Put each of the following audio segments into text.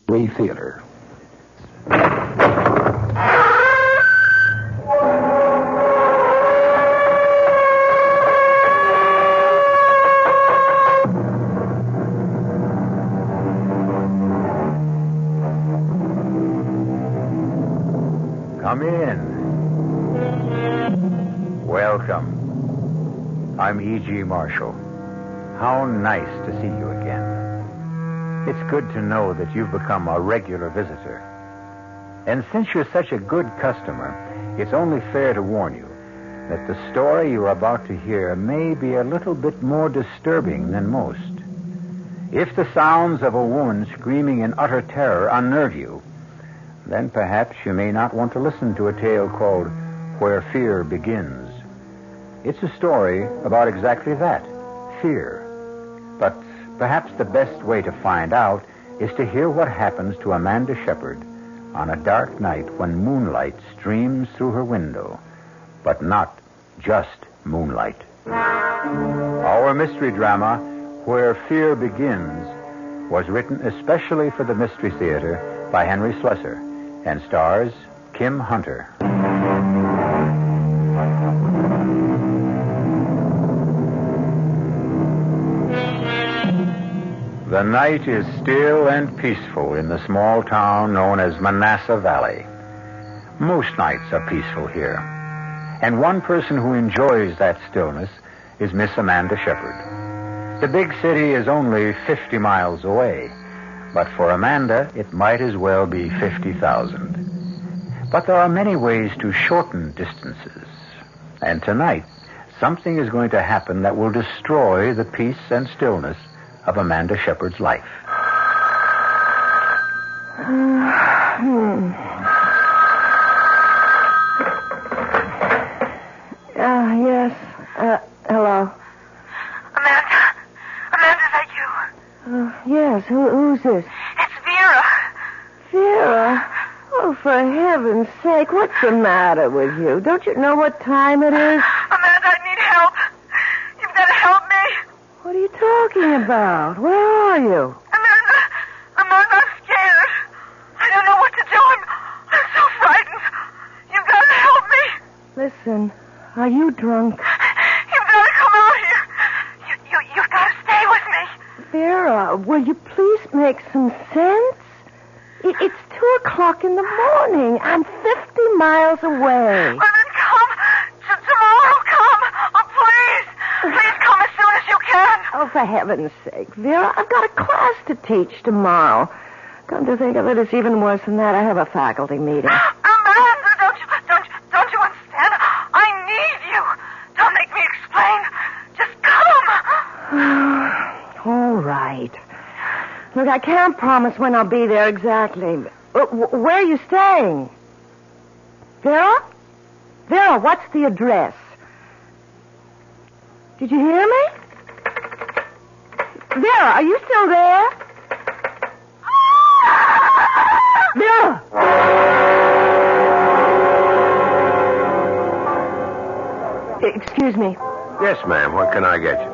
Mystery Theater. Come in. Welcome. I'm E.G. Marshall. How nice to see you again. It's good to know that you've become a regular visitor. And since you're such a good customer, it's only fair to warn you that the story you're about to hear may be a little bit more disturbing than most. If the sounds of a woman screaming in utter terror unnerve you, then perhaps you may not want to listen to a tale called Where Fear Begins. It's a story about exactly that, fear. But perhaps the best way to find out is to hear what happens to Amanda Shepard on a dark night when moonlight streams through her window, but not just moonlight. Our mystery drama, Where Fear Begins, was written especially for the Mystery Theater by Henry Slessor and stars Kim Hunter. The night is still and peaceful in the small town known as Manassas Valley. Most nights are peaceful here. And one person who enjoys that stillness is Miss Amanda Shepard. The big city is only 50 miles away, but for Amanda, it might as well be 50,000. But there are many ways to shorten distances. And tonight, something is going to happen that will destroy the peace and stillness of Amanda Shepard's life. Yes. Hello. Amanda, is that you? Yes. Who's this? It's Vera. Vera? Oh, for heaven's sake, what's the matter with you? Don't you know what time it is? Amanda, I need help. You've got to help me. What are you talking about? Where are you? Amanda, I'm scared. I don't know what to do. I'm so frightened. You've got to help me. Listen, are you drunk? You've got to come out here. You've got to stay with me. Vera, will you please make some sense? It's 2:00 in the morning. I'm 50 miles away. Well, then come. Tomorrow, come. Oh, please. Please come as soon as you can. Oh, for heaven's sake, Vera, I've got a class to teach tomorrow. Come to think of it, it's even worse than that. I have a faculty meeting. Amanda, don't you understand? I need you. Don't make me explain. Just come. All right. Look, I can't promise when I'll be there exactly. Where are you staying? Vera? Vera, what's the address? Did you hear me? Vera, are you still there? Vera! Excuse me. Yes, ma'am. What can I get you?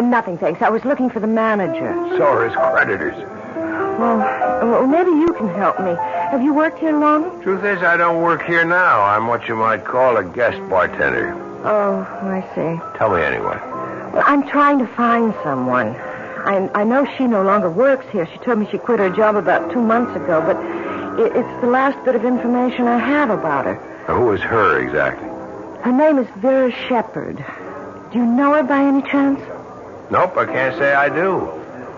Nothing, thanks. I was looking for the manager. So are his creditors. Well, maybe you can help me. Have you worked here long? Truth is, I don't work here now. I'm what you might call a guest bartender. Oh, I see. Tell me anyway. Well, I'm trying to find someone. I know she no longer works here. She told me she quit her job about 2 months ago, but it's the last bit of information I have about her. Now, who is her exactly? Her name is Vera Shepard. Do you know her by any chance? Nope, I can't say I do.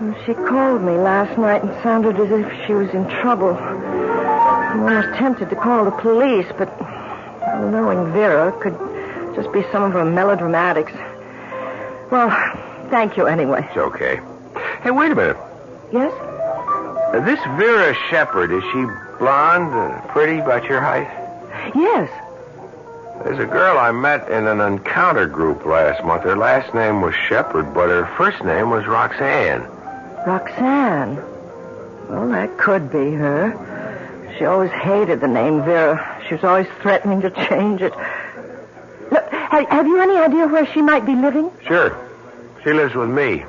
Well, she called me last night and sounded as if she was in trouble. I'm almost tempted to call the police, but knowing Vera could just be some of her melodramatics. Well, thank you anyway. It's okay. Hey, wait a minute. Yes? This Vera Shepard, is she blonde, pretty, about your height? Yes. There's a girl I met in an encounter group last month. Her last name was Shepard, but her first name was Roxanne. Roxanne? Well, that could be her. She always hated the name Vera. She was always threatening to change it. Look, have you any idea where she might be living? Sure. She lives with me.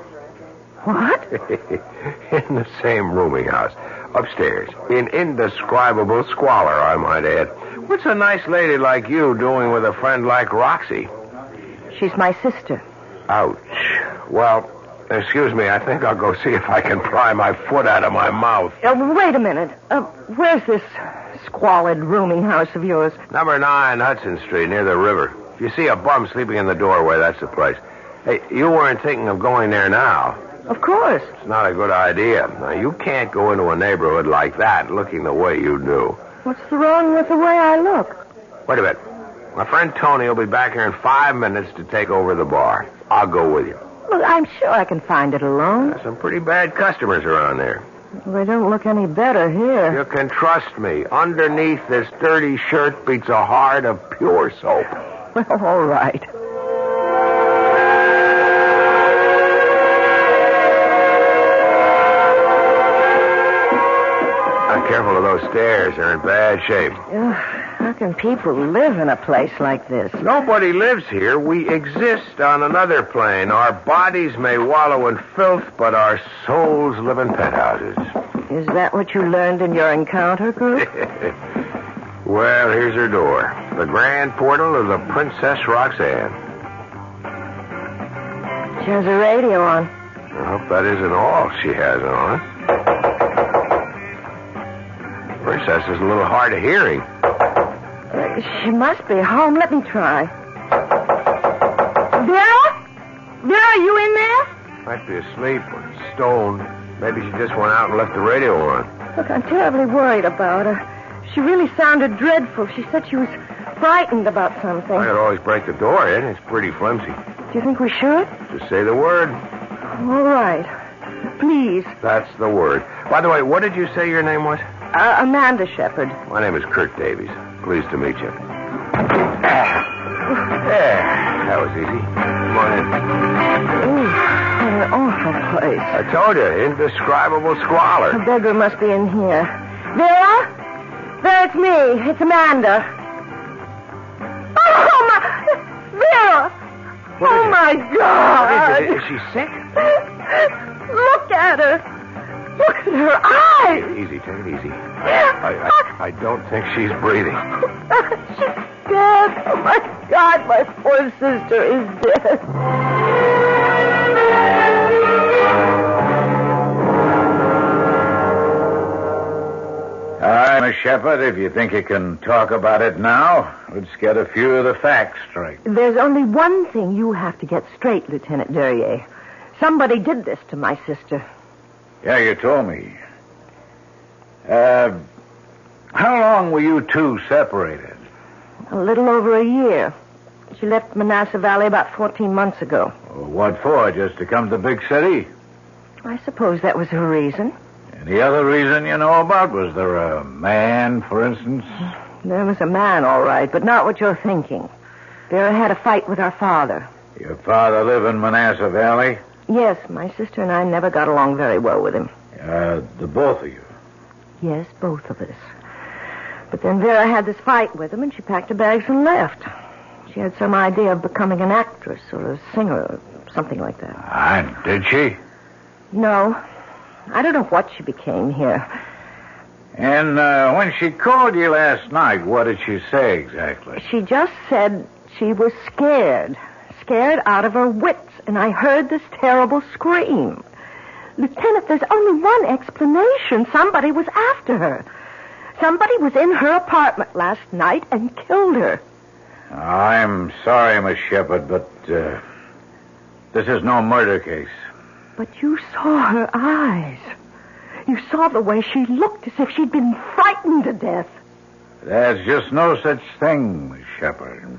What? In the same rooming house. Upstairs. In indescribable squalor, I might add. What's a nice lady like you doing with a friend like Roxy? She's my sister. Ouch. Well, excuse me, I think I'll go see if I can pry my foot out of my mouth. Wait a minute. Where's this squalid rooming house of yours? Number 9 Hudson Street, near the river. If you see a bum sleeping in the doorway, that's the place. Hey, you weren't thinking of going there now. Of course. It's not a good idea. Now, you can't go into a neighborhood like that looking the way you do. What's wrong with the way I look? Wait a minute. My friend Tony will be back here in 5 minutes to take over the bar. I'll go with you. Well, I'm sure I can find it alone. There's some pretty bad customers around there. They don't look any better here. You can trust me. Underneath this dirty shirt beats a heart of pure soap. Well, all right. Careful of those stairs. They're in bad shape. How can people live in a place like this? Nobody lives here. We exist on another plane. Our bodies may wallow in filth, but our souls live in penthouses. Is that what you learned in your encounter group? Well, here's her door. The grand portal of the Princess Roxanne. She has a radio on. I hope that isn't all she has on. Princess is a little hard of hearing. She must be home. Let me try. Vera? Vera, are you in there? Might be asleep or stoned. Maybe she just went out and left the radio on. Look, I'm terribly worried about her. She really sounded dreadful. She said she was frightened about something. I could always break the door in. It's pretty flimsy. Do you think we should? Just say the word. All right. Please. That's the word. By the way, what did you say your name was? Amanda Shepard. My name is Kurt Davies. Pleased to meet you. That was easy. Come on in. Ooh, what an awful place. I told you, indescribable squalor. A beggar must be in here. Vera? Vera, it's me. It's Amanda. Oh, my... Vera! Oh, my God! What is it? Is she sick? Look at her. Look at her eyes. Easy, take it easy. I don't think she's breathing. She's dead. Oh, my God, my poor sister is dead. All right, Miss Shepard, if you think you can talk about it now, let's get a few of the facts straight. There's only one thing you have to get straight, Lieutenant Duryea. Somebody did this to my sister. Yeah, you told me. How long were you two separated? A little over a year. She left Manassas Valley about 14 months ago. What for? Just to come to the big city? I suppose that was her reason. Any other reason you know about? Was there a man, for instance? There was a man, all right, but not what you're thinking. Vera had a fight with our father. Your father live in Manassas Valley? Yes, my sister and I never got along very well with him. The both of you? Yes, both of us. But then Vera had this fight with him, and she packed her bags and left. She had some idea of becoming an actress or a singer or something like that. And did she? No. I don't know what she became here. And when she called you last night, what did she say exactly? She just said she was scared. Scared out of her wits. And I heard this terrible scream. Lieutenant, there's only one explanation. Somebody was after her. Somebody was in her apartment last night and killed her. I'm sorry, Miss Shepard, but this is no murder case. But you saw her eyes. You saw the way she looked as if she'd been frightened to death. There's just no such thing, Miss Shepard.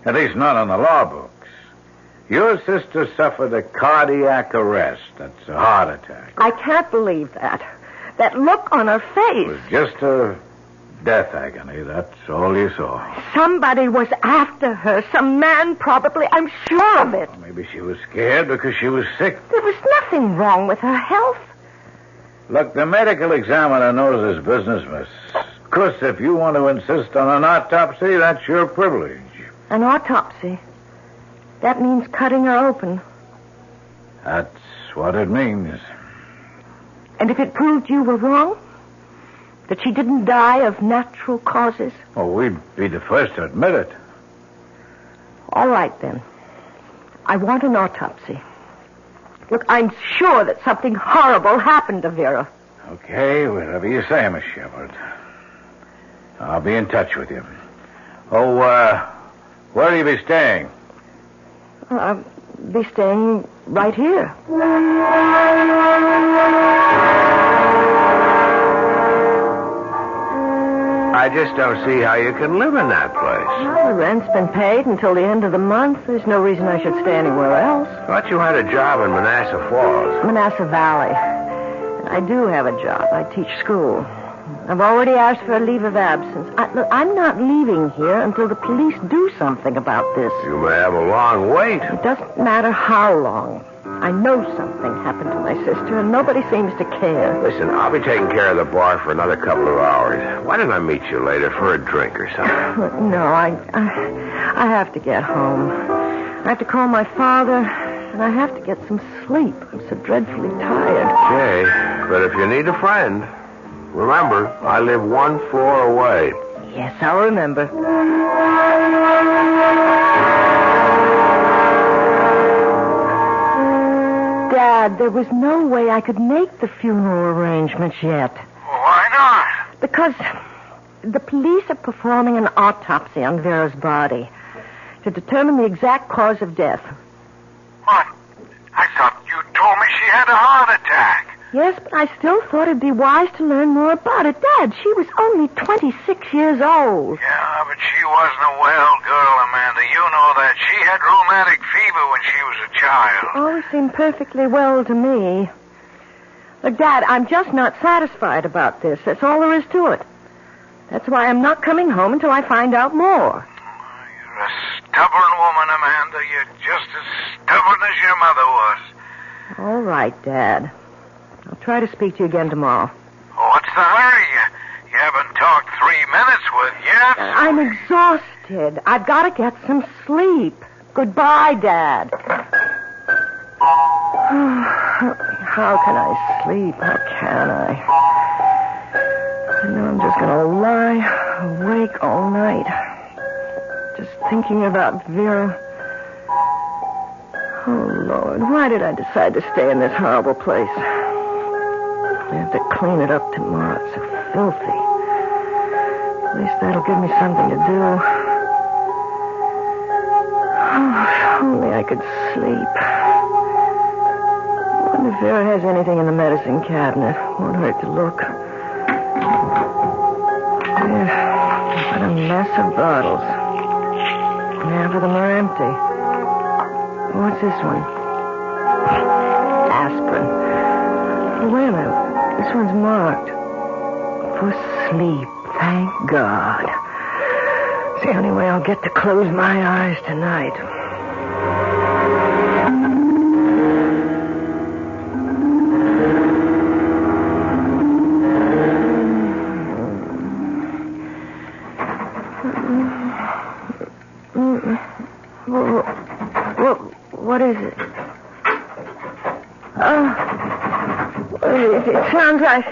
At least not in the law books. Your sister suffered a cardiac arrest. That's a heart attack. I can't believe that. That look on her face. It was just a death agony. That's all you saw. Somebody was after her. Some man, probably. I'm sure of it. Maybe she was scared because she was sick. There was nothing wrong with her health. Look, the medical examiner knows his business, miss. Of course, if you want to insist on an autopsy, that's your privilege. An autopsy? That means cutting her open. That's what it means. And if it proved you were wrong, that she didn't die of natural causes? Oh, we'd be the first to admit it. All right, then. I want an autopsy. Look, I'm sure that something horrible happened to Vera. Okay, whatever you say, Miss Shepard. I'll be in touch with you. Oh, where will you be staying? I'll be staying right here. I just don't see how you can live in that place. Well, the rent's been paid until the end of the month. There's no reason I should stay anywhere else. Thought you had a job in Manassas Falls. Manassas Valley. And I do have a job. I teach school. I've already asked for a leave of absence. Look, I'm not leaving here until the police do something about this. You may have a long wait. It doesn't matter how long. I know something happened to my sister, and nobody seems to care. Listen, I'll be taking care of the bar for another couple of hours. Why don't I meet you later for a drink or something? No, I have to get home. I have to call my father, and I have to get some sleep. I'm so dreadfully tired. Okay, but if you need a friend, remember, I live 1 floor away. Yes, I'll remember. Dad, there was no way I could make the funeral arrangements yet. Why not? Because the police are performing an autopsy on Vera's body to determine the exact cause of death. What? I thought you told me she had a heart attack. Yes, but I still thought it'd be wise to learn more about it. Dad, she was only 26 years old. Yeah, but she wasn't a well girl, Amanda. You know that. She had rheumatic fever when she was a child. Always seemed perfectly well to me. Look, Dad, I'm just not satisfied about this. That's all there is to it. That's why I'm not coming home until I find out more. You're a stubborn woman, Amanda. You're just as stubborn as your mother was. All right, Dad. I'll try to speak to you again tomorrow. What's the hurry? You haven't talked 3 minutes with yet. I'm exhausted. I've got to get some sleep. Goodbye, Dad. How can I sleep? How can I? I know I'm just going to lie awake all night. Just thinking about Vera. Oh, Lord, why did I decide to stay in this horrible place? I have to clean it up tomorrow. It's so filthy. At least that'll give me something to do. Oh, if only I could sleep. I wonder if Vera has anything in the medicine cabinet. Won't hurt to look. Yeah, what a mess of bottles. Half of them are empty. What's this one? Aspirin. Wait a minute. This one's marked. For sleep, thank God. It's the only way I'll get to close my eyes tonight. What is it? It sounds like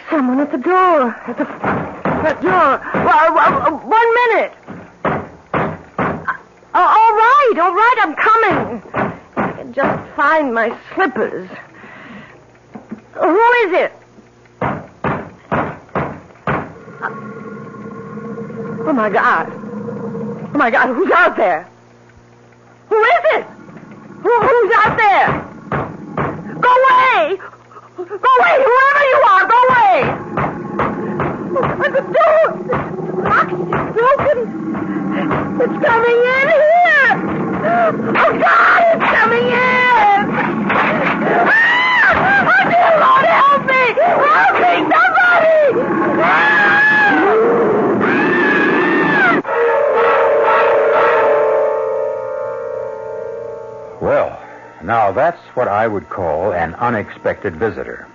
someone at the door. At the front door. 1 minute. All right, I'm coming. I can just find my slippers. Who is it? Oh, my God. Oh, my God, who's out there? Who is it? Who's out there? Go away! Go away! Whoever you are, go away! The door! It's broken. It's coming in here! Oh, God, it's coming in! Ah! Oh, dear Lord, help me! Help me, somebody! Ah! Well, now that's what I would call an unexpected visitor.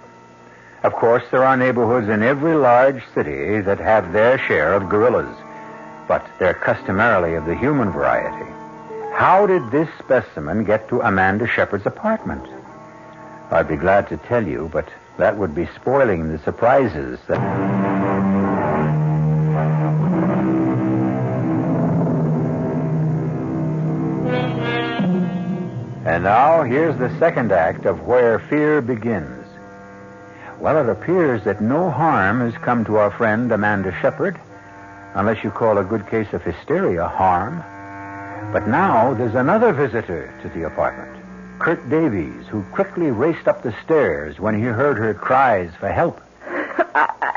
Of course, there are neighborhoods in every large city that have their share of gorillas, but they're customarily of the human variety. How did this specimen get to Amanda Shepard's apartment? I'd be glad to tell you, but That would be spoiling the surprises that... And now, here's the second act of Where Fear Begins. Well, it appears that no harm has come to our friend Amanda Shepard, unless you call a good case of hysteria harm. But now there's another visitor to the apartment, Kurt Davies, who quickly raced up the stairs when he heard her cries for help.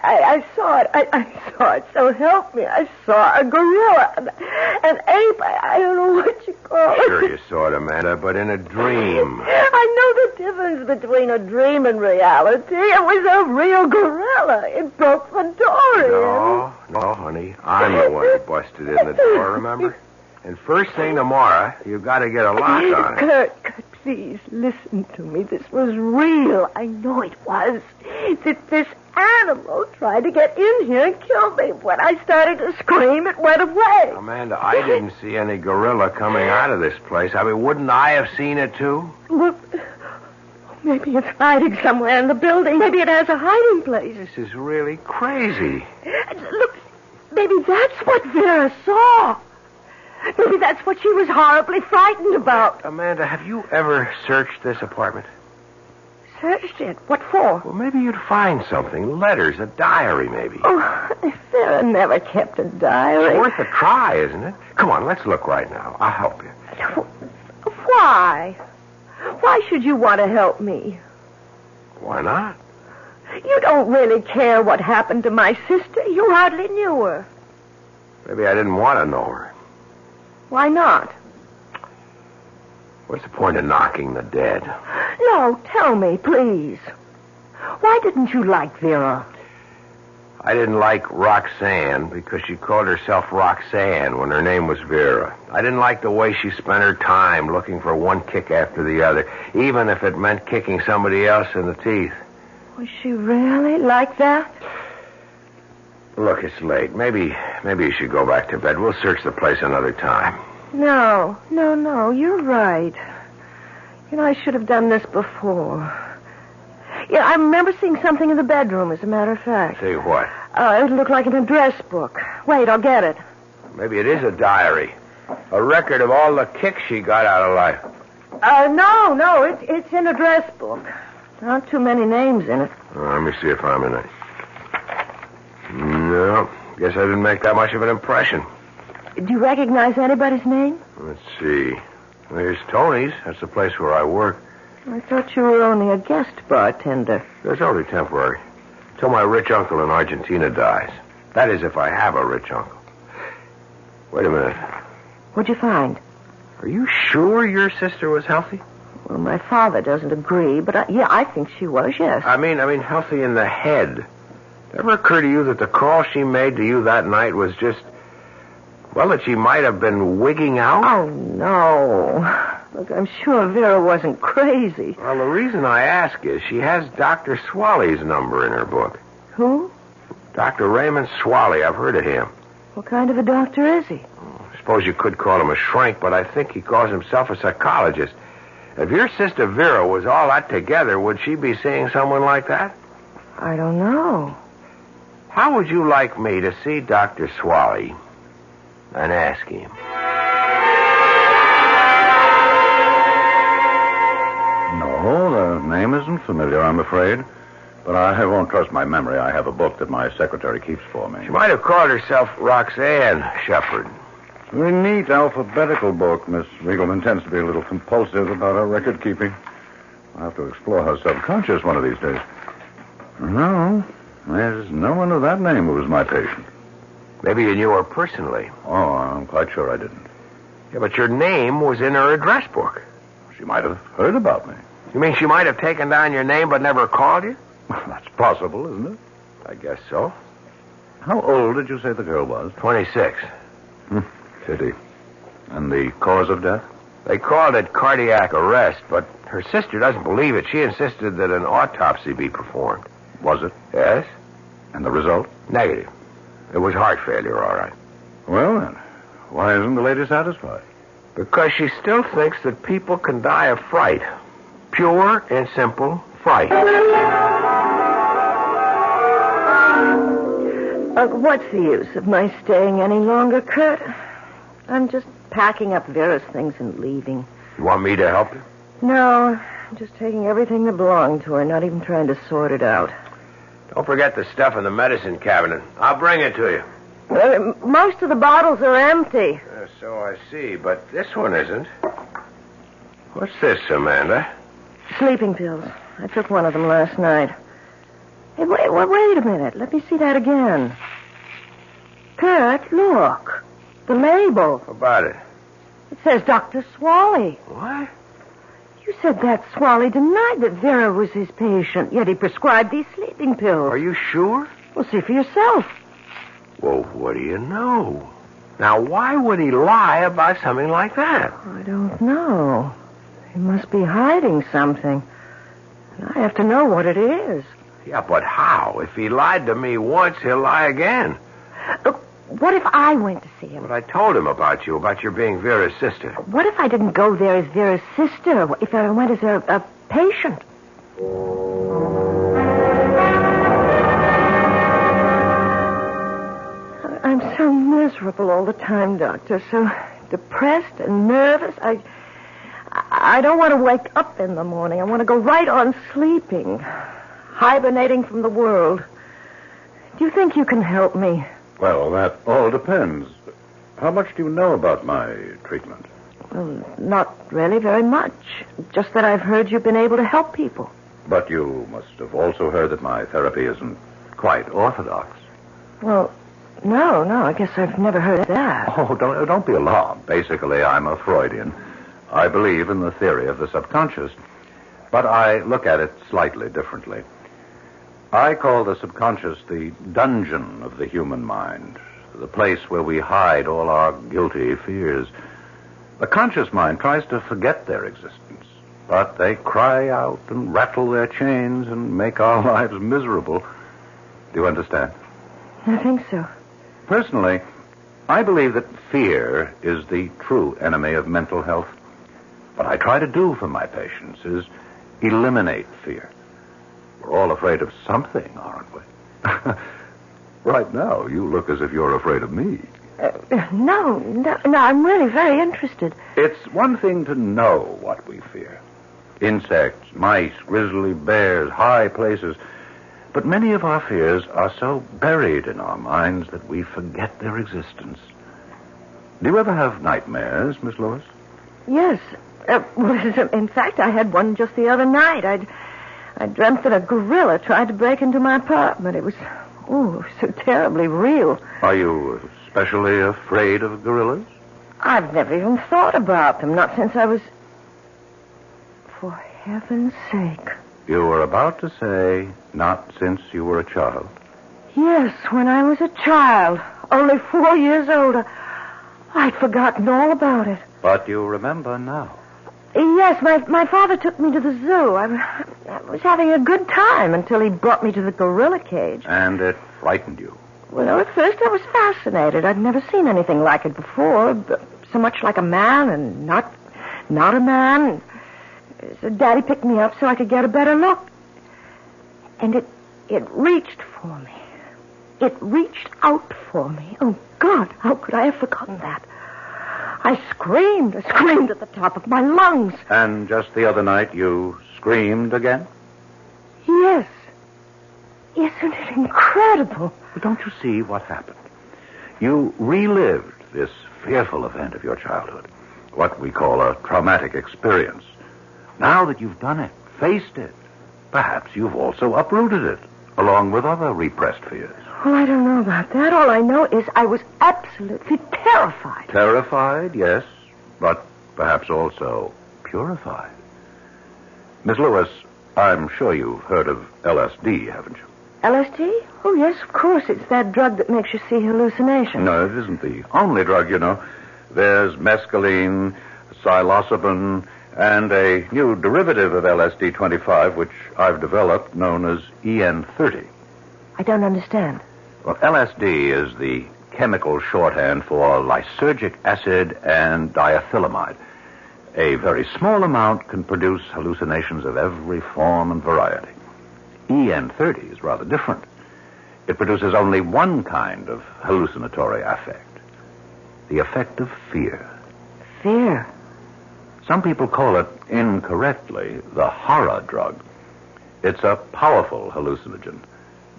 I saw it. I saw it. So help me. I saw a gorilla, an ape. I don't know what you call it. Sure you saw it, Amanda, but in a dream. I know the difference between a dream and reality. It was a real gorilla. It broke the door in. No, honey. I'm the one who busted in the door, remember? And first thing tomorrow, you've got to get a lock on it. Kurt, please, listen to me. This was real. I know it was. This animal tried to get in here and kill me. When I started to scream, it went away. Amanda, I didn't see any gorilla coming out of this place. I mean, wouldn't I have seen it, too? Well, maybe it's hiding somewhere in the building. Maybe it has a hiding place. This is really crazy. Look, maybe that's what Vera saw. Maybe that's what she was horribly frightened about. Amanda, have you ever searched this apartment? Searched it? What for? Well, maybe you'd find something. Letters, a diary, maybe. Oh, Sarah never kept a diary. It's worth a try, isn't it? Come on, let's look right now. I'll help you. Why? Why should you want to help me? Why not? You don't really care what happened to my sister. You hardly knew her. Maybe I didn't want to know her. Why not? What's the point of knocking the dead? No, tell me, please. Why didn't you like Vera? I didn't like Roxanne because she called herself Roxanne when her name was Vera. I didn't like the way she spent her time looking for one kick after the other, even if it meant kicking somebody else in the teeth. Was she really like that? Look, it's late. Maybe you should go back to bed. We'll search the place another time. No. You're right. You know, I should have done this before. Yeah, I remember seeing something in the bedroom, as a matter of fact. See what? It looked like an address book. Wait, I'll get it. Maybe it is a diary. A record of all the kicks she got out of life. No, it's an address book. Not too many names in it. Let me see if I'm in it. No, guess I didn't make that much of an impression. Do you recognize anybody's name? Let's see. There's Tony's. That's the place where I work. I thought you were only a guest bartender. That's only temporary. Till my rich uncle in Argentina dies. That is, if I have a rich uncle. Wait a minute. What'd you find? Are you sure your sister was healthy? Well, my father doesn't agree, but I think she was, yes. I mean healthy in the head. Ever occur to you that the call she made to you that night was just, well, that she might have been wigging out? Oh, no. Look, I'm sure Vera wasn't crazy. Well, the reason I ask is she has Dr. Swaley's number in her book. Who? Dr. Raymond Swaley. I've heard of him. What kind of a doctor is he? I suppose you could call him a shrink, but I think he calls himself a psychologist. If your sister Vera was all that together, would she be seeing someone like that? I don't know. How would you like me to see Dr. Swaley and ask him? No, the name isn't familiar, I'm afraid. But I won't trust my memory. I have a book that my secretary keeps for me. She might have called herself Roxanne Shepard. Very neat alphabetical book. Miss Riegelman tends to be a little compulsive about her record keeping. I'll have to explore her subconscious one of these days. No, there's no one of that name who was my patient. Maybe you knew her personally. Oh, I'm quite sure I didn't. Yeah, but your name was in her address book. She might have heard about me. You mean she might have taken down your name but never called you? Well, that's possible, isn't it? I guess so. How old did you say the girl was? 26. Pity. And the cause of death? They called it cardiac arrest, but her sister doesn't believe it. She insisted that an autopsy be performed. Was it? Yes. And the result? Negative. It was heart failure, all right. Well, then, why isn't the lady satisfied? Because she still thinks that people can die of fright. Pure and simple fright. What's the use of my staying any longer, Kurt? I'm just packing up Vera's things and leaving. You want me to help you? No, I'm just taking everything that belonged to her, not even trying to sort it out. Don't forget the stuff in the medicine cabinet. I'll bring it to you. Most of the bottles are empty. So I see, but this one isn't. What's this, Amanda? Sleeping pills. I took one of them last night. Hey, wait a minute. Let me see that again. Kurt, look. The label. What about it? It says Dr. Swally. What? You said that Swally denied that Vera was his patient, yet he prescribed these sleeping pills. Are you sure? Well, see for yourself. Well, what do you know? Now, why would he lie about something like that? I don't know. He must be hiding something. And I have to know what it is. Yeah, but how? If he lied to me once, he'll lie again. Look, what if I went to see him? But I told him about your being Vera's sister. What if I didn't go there as Vera's sister? If I went as a patient? I'm so miserable all the time, Doctor. So depressed and nervous. I don't want to wake up in the morning. I want to go right on sleeping, hibernating from the world. Do you think you can help me? Well, that all depends. How much do you know about my treatment? Well, not really very much. Just that I've heard you've been able to help people. But you must have also heard that my therapy isn't quite orthodox. Well, no, I guess I've never heard of that. Oh, don't be alarmed. Basically, I'm a Freudian. I believe in the theory of the subconscious, but I look at it slightly differently. I call the subconscious the dungeon of the human mind, the place where we hide all our guilty fears. The conscious mind tries to forget their existence, but they cry out and rattle their chains and make our lives miserable. Do you understand? I think so. Personally, I believe that fear is the true enemy of mental health. What I try to do for my patients is eliminate fear. We're all afraid of something, aren't we? Right now, you look as if you're afraid of me. No, I'm really very interested. It's one thing to know what we fear. Insects, mice, grizzly bears, high places. But many of our fears are so buried in our minds that we forget their existence. Do you ever have nightmares, Miss Lewis? Yes. In fact, I had one just the other night. I dreamt that a gorilla tried to break into my apartment. It was so terribly real. Are you especially afraid of gorillas? I've never even thought about them, not since I was... For heaven's sake. You were about to say, not since you were a child. Yes, when I was a child, only 4 years old. I'd forgotten all about it. But you remember now. Yes, my father took me to the zoo. I was having a good time until he brought me to the gorilla cage. And it frightened you? Well, at first I was fascinated. I'd never seen anything like it before. So much like a man and not a man. So Daddy picked me up so I could get a better look. And it reached for me. It reached out for me. Oh, God, how could I have forgotten that? I screamed at the top of my lungs. And just the other night you screamed again? Yes. Isn't it incredible? But don't you see what happened? You relived this fearful event of your childhood, what we call a traumatic experience. Now that you've done it, faced it, perhaps you've also uprooted it, along with other repressed fears. Well, I don't know about that. All I know is I was absolutely terrified. Terrified, yes, but perhaps also purified. Miss Lewis, I'm sure you've heard of LSD, haven't you? LSD? Oh, yes, of course. It's that drug that makes you see hallucinations. No, it isn't the only drug, you know. There's mescaline, psilocybin, and a new derivative of LSD-25, which I've developed, known as EN30. I don't understand. Well, LSD is the chemical shorthand for lysergic acid and diethylamide. A very small amount can produce hallucinations of every form and variety. EN30 is rather different. It produces only one kind of hallucinatory affect. The affect of fear. Fear? Some people call it, incorrectly, the horror drug. It's a powerful hallucinogen.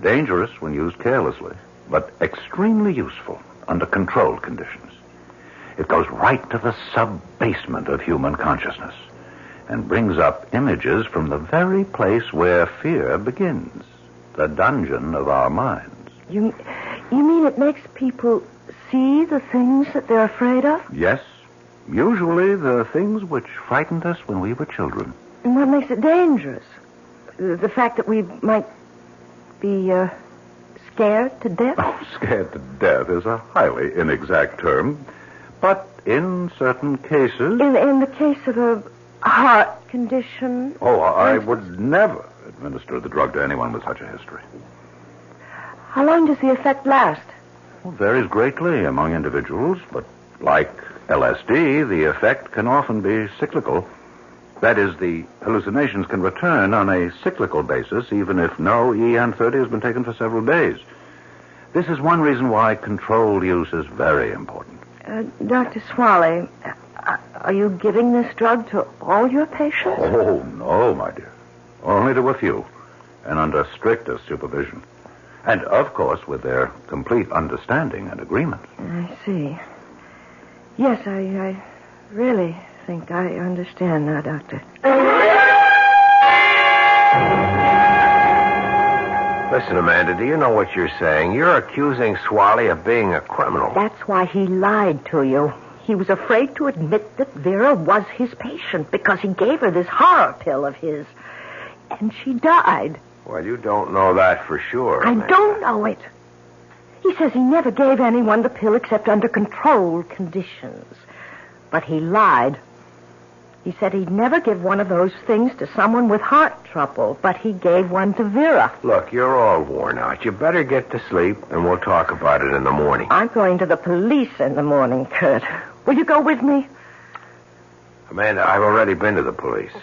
Dangerous when used carelessly, but extremely useful under controlled conditions. It goes right to the sub-basement of human consciousness and brings up images from the very place where fear begins, the dungeon of our minds. You mean it makes people see the things that they're afraid of? Yes, usually the things which frightened us when we were children. And what makes it dangerous? The fact that we might be scared to death? Oh, scared to death is a highly inexact term. But in certain cases... In the case of a heart condition? Oh, I would never administer the drug to anyone with such a history. How long does the effect last? Well, it varies greatly among individuals, but like LSD, the effect can often be cyclical. That is, the hallucinations can return on a cyclical basis, even if no EN30 has been taken for several days. This is one reason why controlled use is very important. Dr. Swally, are you giving this drug to all your patients? Oh, no, my dear. Only to a few, and under strictest supervision. And, of course, with their complete understanding and agreement. I see. Yes, I really think I understand now, Doctor. Listen, Amanda, do you know what you're saying? You're accusing Swally of being a criminal. That's why he lied to you. He was afraid to admit that Vera was his patient because he gave her this horror pill of his. And she died. Well, you don't know that for sure, I Amanda. don't know it. He says he never gave anyone the pill except under controlled conditions. But he lied. He said he'd never give one of those things to someone with heart trouble, but he gave one to Vera. Look, you're all worn out. You better get to sleep, and we'll talk about it in the morning. I'm going to the police in the morning, Kurt. Will you go with me? Amanda, I've already been to the police.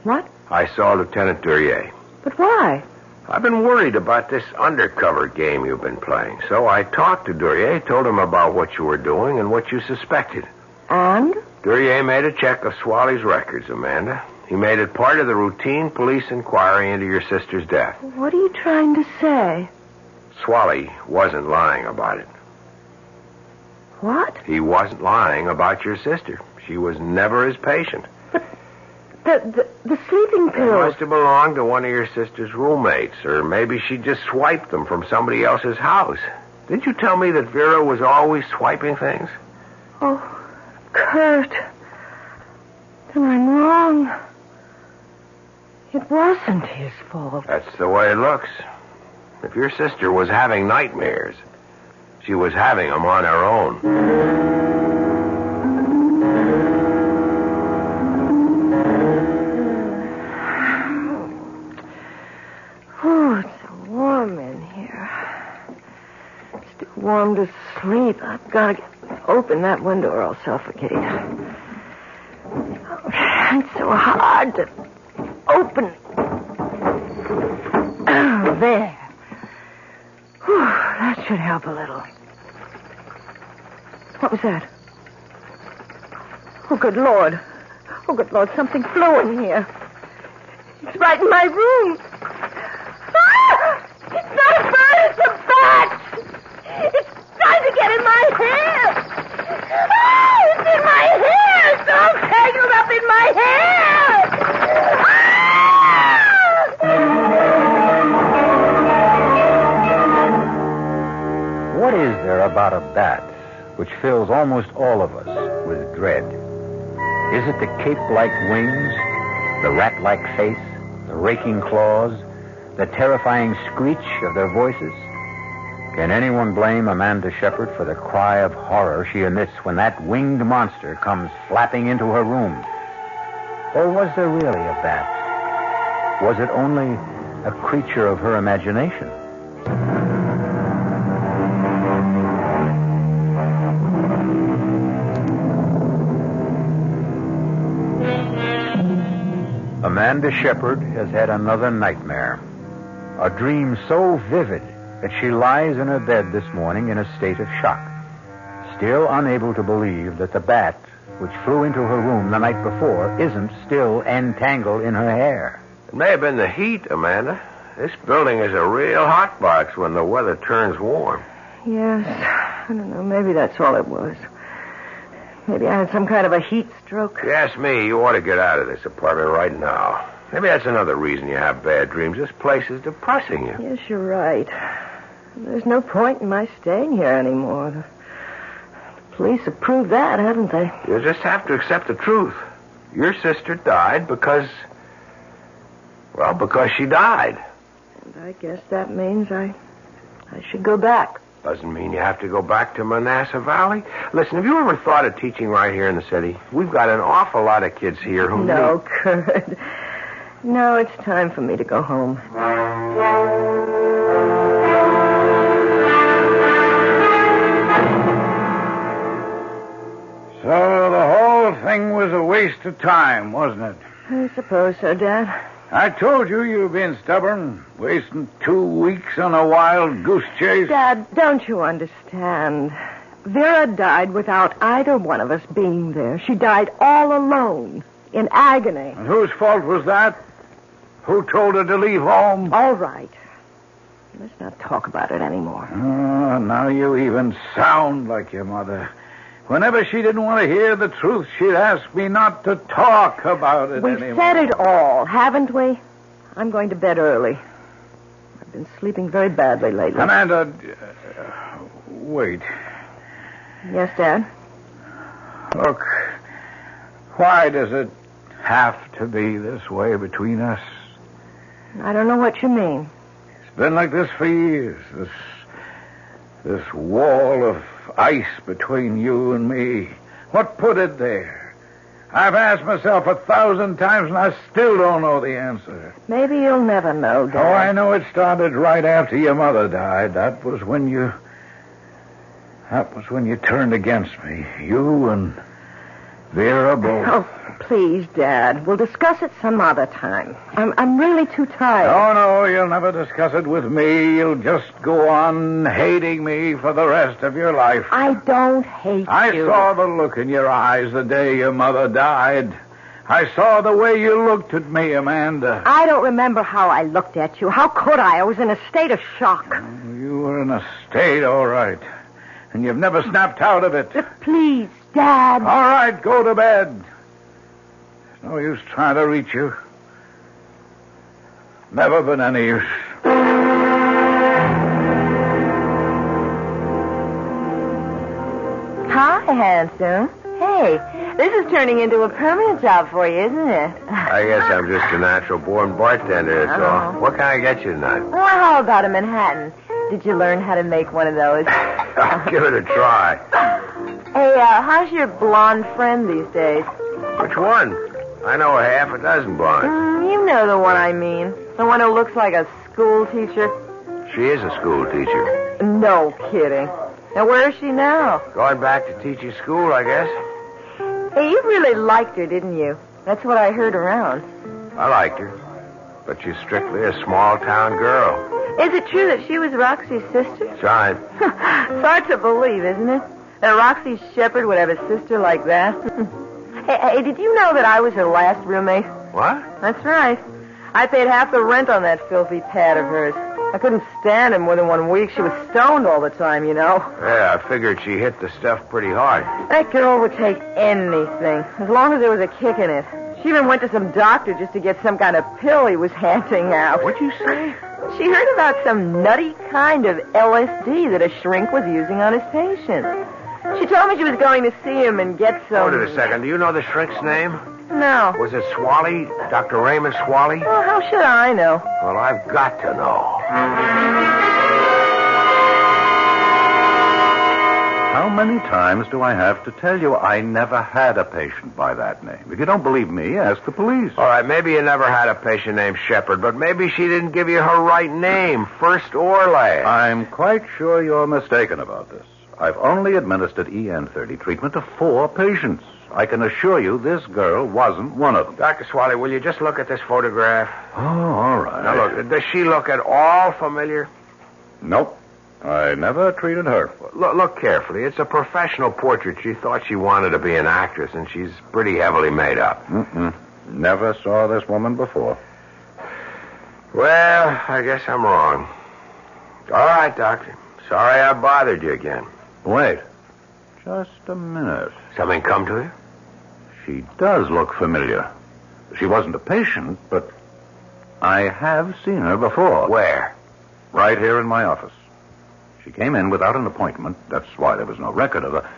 What? I saw Lieutenant Duryea. But why? I've been worried about this undercover game you've been playing. So I talked to Duryea, told him about what you were doing and what you suspected. And? Duryea made a check of Swally's records, Amanda. He made it part of the routine police inquiry into your sister's death. What are you trying to say? Swally wasn't lying about it. What? He wasn't lying about your sister. She was never his patient. The sleeping They pills. must have belonged to one of your sister's roommates, or maybe she just swiped them from somebody else's house. Didn't you tell me that Vera was always swiping things? Oh, Kurt. Then I'm wrong. It wasn't his fault. That's the way it looks. If your sister was having nightmares, she was having them on her own. Oh, it's so warm in here. It's too warm to sleep. I've got to open that window or I'll suffocate. It's so hard to open. Oh, there. Whew, that should help a little. What was that? Oh, good Lord. Oh, good Lord, something flew in here. It's right in my room. Ah! It's not a bird, it's a bat! It's trying to get in my hair! Ah! It's in my hair! It's all tangled up in my hair! Ah! What is there about a bat which fills almost all of us with dread? Is it the cape-like wings, the rat-like face, the raking claws, the terrifying screech of their voices? Can anyone blame Amanda Shepard for the cry of horror she emits when that winged monster comes flapping into her room? Or was there really a bat? Was it only a creature of her imagination? Amanda Shepard has had another nightmare. A dream so vivid that she lies in her bed this morning in a state of shock, still unable to believe that the bat which flew into her room the night before isn't still entangled in her hair. It may have been the heat, Amanda. This building is a real hot box when the weather turns warm. Yes. I don't know. Maybe that's all it was. Maybe I had some kind of a heat stroke. If you ask me, you ought to get out of this apartment right now. Maybe that's another reason you have bad dreams. This place is depressing you. Yes, you're right. There's no point in my staying here anymore. The police have proved that, haven't they? You just have to accept the truth. Your sister died because she died. And I guess that means I should go back. Doesn't mean you have to go back to Manassas Valley. Listen, have you ever thought of teaching right here in the city? We've got an awful lot of kids here who No, Kurt. No, it's time for me to go home. So the whole thing was a waste of time, wasn't it? I suppose so, Dad. I told you you've been stubborn, wasting 2 weeks on a wild goose chase. Dad, don't you understand? Vera died without either one of us being there. She died all alone, in agony. And whose fault was that? Who told her to leave home? All right. Let's not talk about it anymore. Oh, now you even sound like your mother. Whenever she didn't want to hear the truth, she'd ask me not to talk about it We've anymore. said it all, haven't we? I'm going to bed early. I've been sleeping very badly lately. Amanda, wait. Yes, Dad? Look, why does it have to be this way between us? I don't know what you mean. It's been like this for years. This wall of ice between you and me. What put it there? I've asked myself 1,000 times and I still don't know the answer. Maybe you'll never know, Dad. Oh, I know it started right after your mother died. That was when you turned against me. You and Vera both. Oh, please, Dad. We'll discuss it some other time. I'm really too tired. Oh, no, you'll never discuss it with me. You'll just go on hating me for the rest of your life. I don't hate you. I saw the look in your eyes the day your mother died. I saw the way you looked at me, Amanda. I don't remember how I looked at you. How could I? I was in a state of shock. You were in a state, all right. And you've never snapped out of it. Please, Dad. All right, go to bed. There's no use trying to reach you. Never been any use. Hi, handsome. Hey, this is turning into a permanent job for you, isn't it? I guess I'm just a natural-born bartender, that's all. What can I get you tonight? Well, how about a Manhattan? Did you learn how to make one of those? I'll give it a try. Hey, how's your blonde friend these days? Which one? I know a half a dozen blondes. You know the one I mean. The one who looks like a school teacher. She is a school teacher. No kidding. Now, where is she now? Going back to teaching school, I guess. Hey, you really liked her, didn't you? That's what I heard around. I liked her. But she's strictly a small-town girl. Is it true that she was Roxy's sister? That's right. It's hard to believe, isn't it? That Roxy Shepherd would have a sister like that. Hey, did you know that I was her last roommate? What? That's right. I paid half the rent on that filthy pad of hers. I couldn't stand her more than 1 week. She was stoned all the time, you know. Yeah, I figured she hit the stuff pretty hard. That girl would take anything, as long as there was a kick in it. She even went to some doctor just to get some kind of pill he was handing out. What'd you say? She heard about some nutty kind of LSD that a shrink was using on his patients. She told me she was going to see him and get some... Hold it a second. Do you know the shrink's name? No. Was it Swally? Dr. Raymond Swally? Well, how should I know? Well, I've got to know. How many times do I have to tell you I never had a patient by that name? If you don't believe me, ask the police. All right, maybe you never had a patient named Shepherd, but maybe she didn't give you her right name, first or last. I'm quite sure you're mistaken about this. I've only administered EN30 treatment to 4 patients. I can assure you this girl wasn't one of them. Dr. Swally, will you just look at this photograph? Oh, all right. Now, look, does she look at all familiar? Nope. I never treated her. Look carefully. It's a professional portrait. She thought she wanted to be an actress, and she's pretty heavily made up. Never saw this woman before. Well, I guess I'm wrong. All right, Doctor. Sorry I bothered you again. Wait. Just a minute. Something come to you? She does look familiar. She wasn't a patient, but I have seen her before. Where? Right here in my office. She came in without an appointment. That's why there was no record of her.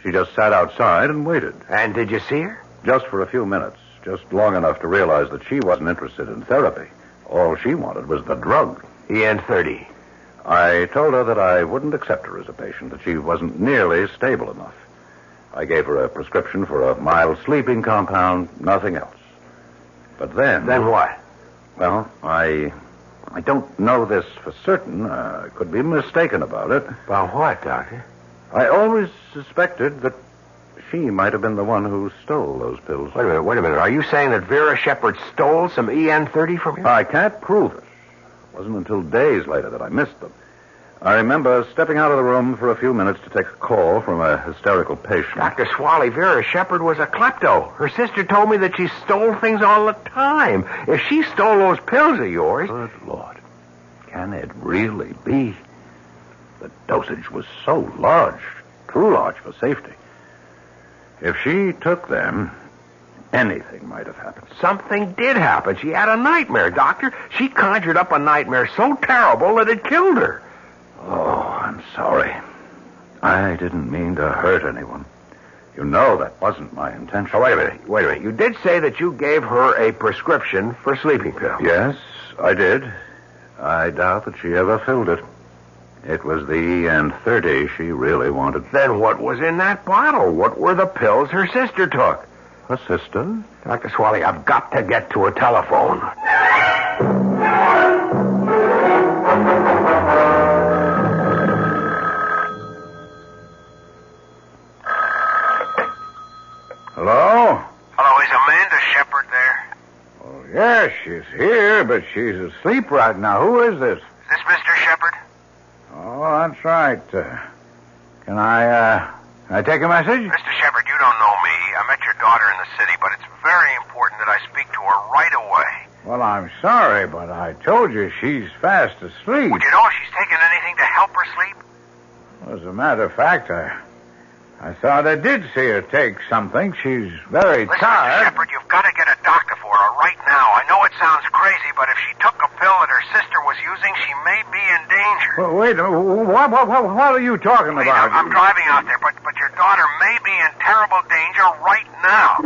She just sat outside and waited. And did you see her? Just for a few minutes. Just long enough to realize that she wasn't interested in therapy. All she wanted was the drug. EN30. I told her that I wouldn't accept her as a patient, that she wasn't nearly stable enough. I gave her a prescription for a mild sleeping compound, nothing else. But then... Then what? Well, I don't know this for certain. I could be mistaken about it. About what, Doctor? I always suspected that she might have been the one who stole those pills. Wait a minute. Are you saying that Vera Shepard stole some EN30 from you? I can't prove it. It wasn't until days later that I missed them. I remember stepping out of the room for a few minutes to take a call from a hysterical patient. Dr. Swally, Vera Shepard was a klepto. Her sister told me that she stole things all the time. If she stole those pills of yours... Good Lord. Can it really be? The dosage was so large, too large for safety. If she took them, anything might have happened. Something did happen. She had a nightmare, Doctor. She conjured up a nightmare so terrible that it killed her. Oh, I'm sorry. I didn't mean to hurt anyone. You know that wasn't my intention. Oh, wait a minute. You did say that you gave her a prescription for sleeping pills. Yes, I did. I doubt that she ever filled it. It was the EN30 she really wanted. Then what was in that bottle? What were the pills her sister took? Her sister? Dr. Swally, I've got to get to a telephone. Hello? Hello, is Amanda Shepard there? Oh, yes, she's here, but she's asleep right now. Who is this? Is this Mr. Shepard? Oh, that's right. Can I take a message? Mr. Shepard, you don't know me. I met your daughter in the city, but it's very important that I speak to her right away. Well, I'm sorry, but I told you she's fast asleep. Would you know if she's taken anything to help her sleep? As a matter of fact, I thought I did see her take something. She's very Listen, tired. Mr. Shepard, you've got to get a doctor for her right now. I know it sounds crazy, but if she took a pill that her sister was using, she may be in danger. Well, wait a minute. What are you talking about? I'm driving out there, but your daughter may be in terrible danger right now.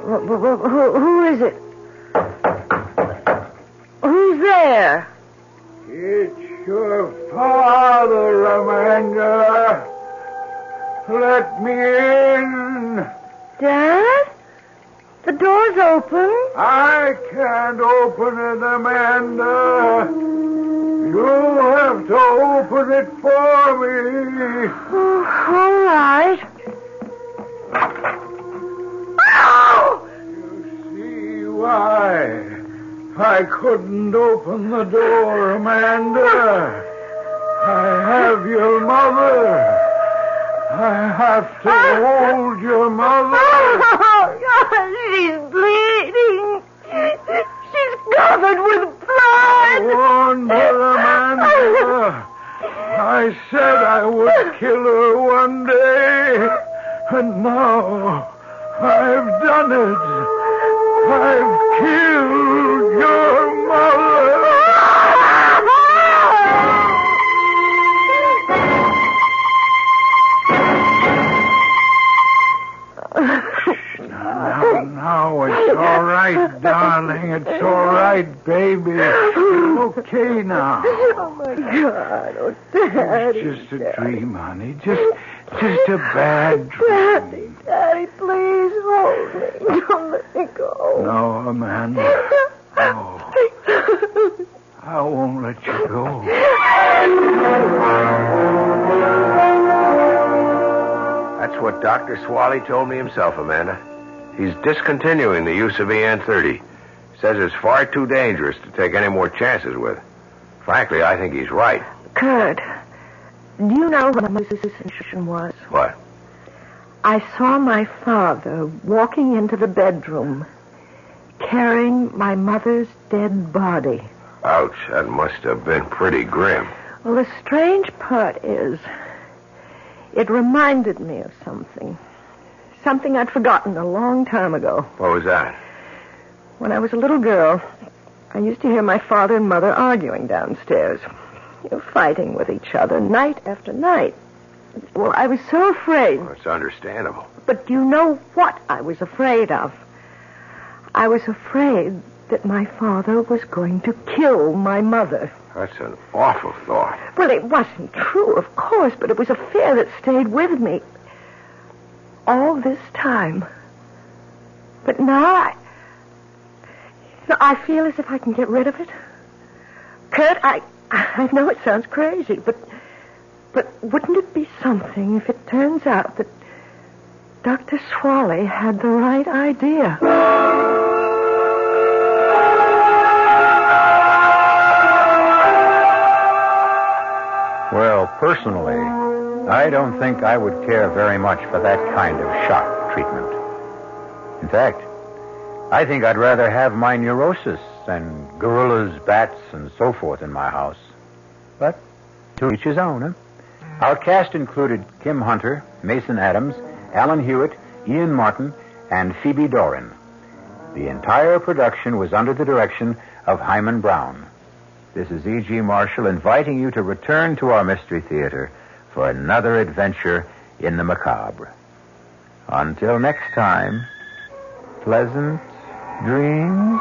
Who is it? Who's there? It's your father, Amanda. Let me in. Dad? The door's open. I can't open it, Amanda. You'll have to open it for me. Oh, all right. Why? I couldn't open the door, Amanda. I have your mother. I have to hold your mother. Oh, God, she's bleeding. She's covered with blood. I warned her, Amanda. I said I would kill her one day. And now I've done it. I've killed your mother. Now, it's all right, darling. It's all right, baby. It's okay now. Oh, my God. Oh, Daddy. It's just a dream, honey. Just a bad dream. Daddy, please hold me. Don't let me go. No, Amanda. No. I won't let you go. That's what Dr. Swally told me himself, Amanda. He's discontinuing the use of EN30. Says it's far too dangerous to take any more chances with. Frankly, I think he's right. Kurt, do you know what my sensation was? What? I saw my father walking into the bedroom, carrying my mother's dead body. Ouch, that must have been pretty grim. Well, the strange part is, it reminded me of something. Something I'd forgotten a long time ago. What was that? When I was a little girl, I used to hear my father and mother arguing downstairs. Fighting with each other night after night. Well, I was so afraid. Well, it's understandable. But you know what I was afraid of? I was afraid that my father was going to kill my mother. That's an awful thought. Well, it wasn't true, of course, but it was a fear that stayed with me all this time. But now I feel as if I can get rid of it. Kurt, I know it sounds crazy, but wouldn't it be something if it turns out that Dr. Swally had the right idea? Well, personally, I don't think I would care very much for that kind of shock treatment. In fact, I think I'd rather have my neurosis and gorillas, bats, and so forth in my house. But to each his own, huh? Our cast included Kim Hunter, Mason Adams, Alan Hewitt, Ian Martin, and Phoebe Doran. The entire production was under the direction of Himan Brown. This is E.G. Marshall inviting you to return to our Mystery Theater for another adventure in the macabre. Until next time, pleasant dreams.